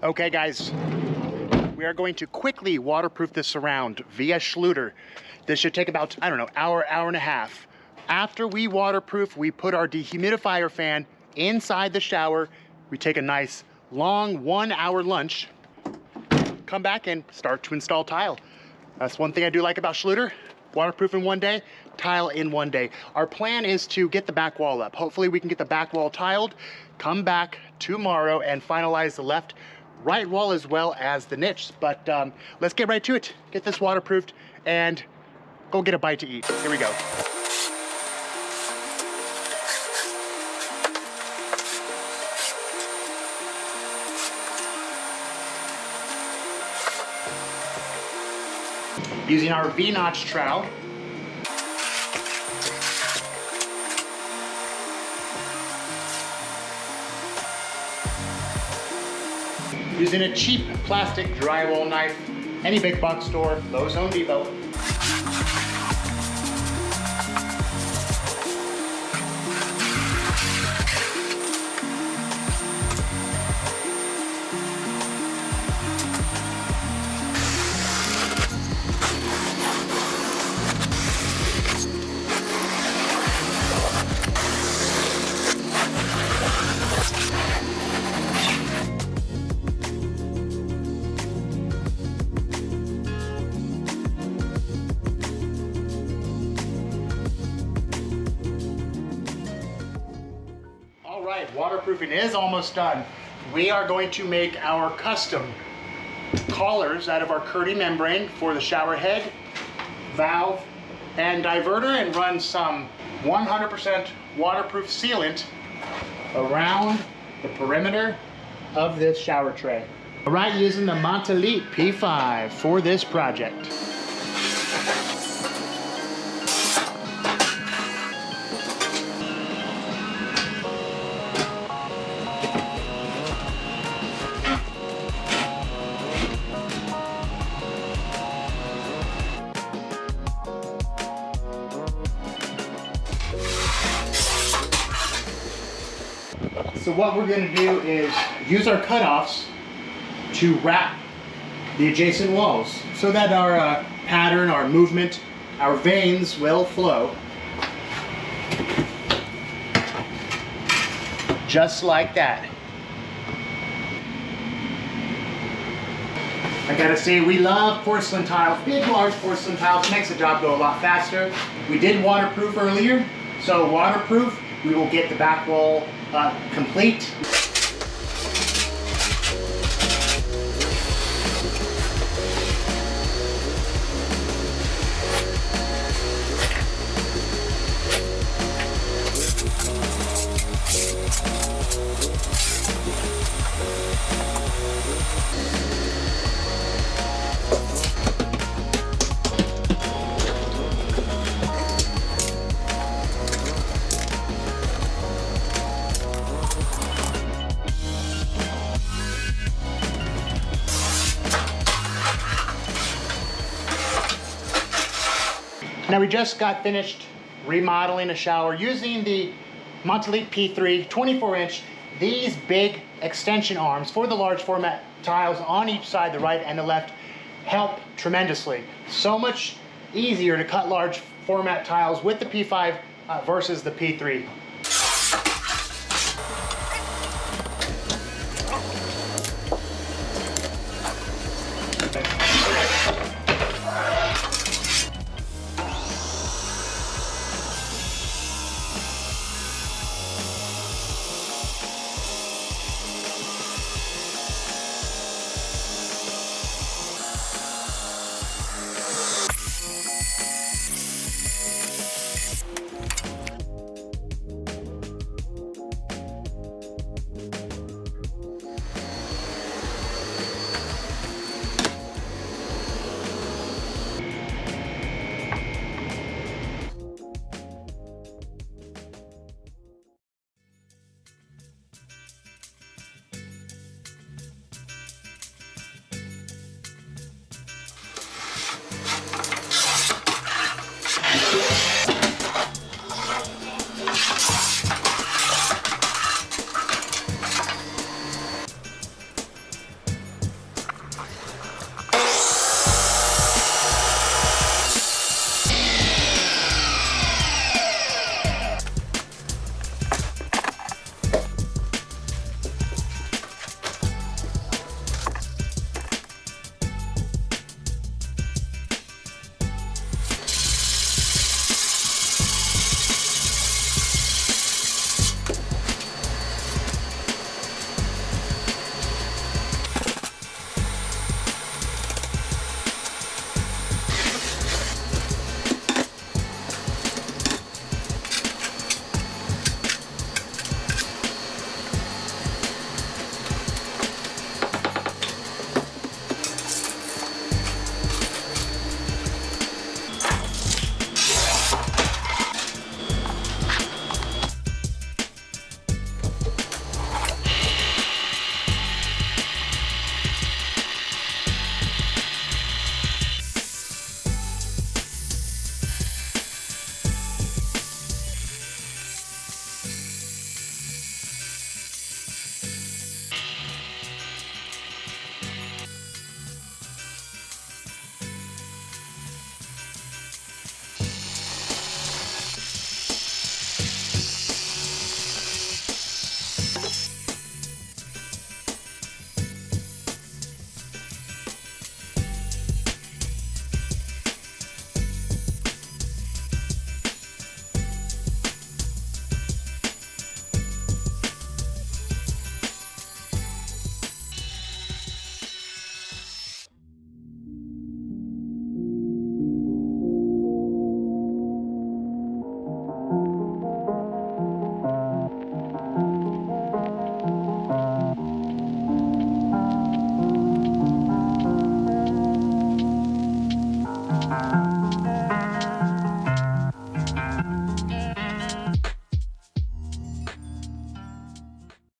Okay guys, we are going to quickly waterproof this surround via Schluter. This should take about, I don't know, hour and a half. After we waterproof, we put our dehumidifier fan inside the shower. We take a nice long 1 hour lunch, come back and start to install tile. That's one thing I do like about Schluter. Waterproof in 1 day, tile in 1 day. Our plan is to get the back wall up. Hopefully we can get the back wall tiled, come back tomorrow and finalize the left right wall as well as the niche. But let's get right to it. Get this waterproofed and go get a bite to eat. Here we go. Using our V-notch trowel. Using a cheap plastic drywall knife, any big box store, Lowe's, Home Depot. Waterproofing is almost done. We are going to make our custom collars out of our Curdy membrane for the shower head, valve, and diverter, and run some 100% waterproof sealant around the perimeter of this shower tray. All right, using the Montelite P5 for this project. So what we're going to do is use our cutoffs to wrap the adjacent walls so that our pattern, our movement, our veins will flow. Just like that. I gotta say, we love porcelain tiles. Big, large porcelain tiles makes the job go a lot faster. We did waterproof earlier, so waterproof, we will get the back wall complete. Now we just got finished remodeling a shower using the Montelite P3 24-inch. These big extension arms for the large format tiles on each side, the right and the left, help tremendously. So much easier to cut large format tiles with the P5 versus the P3.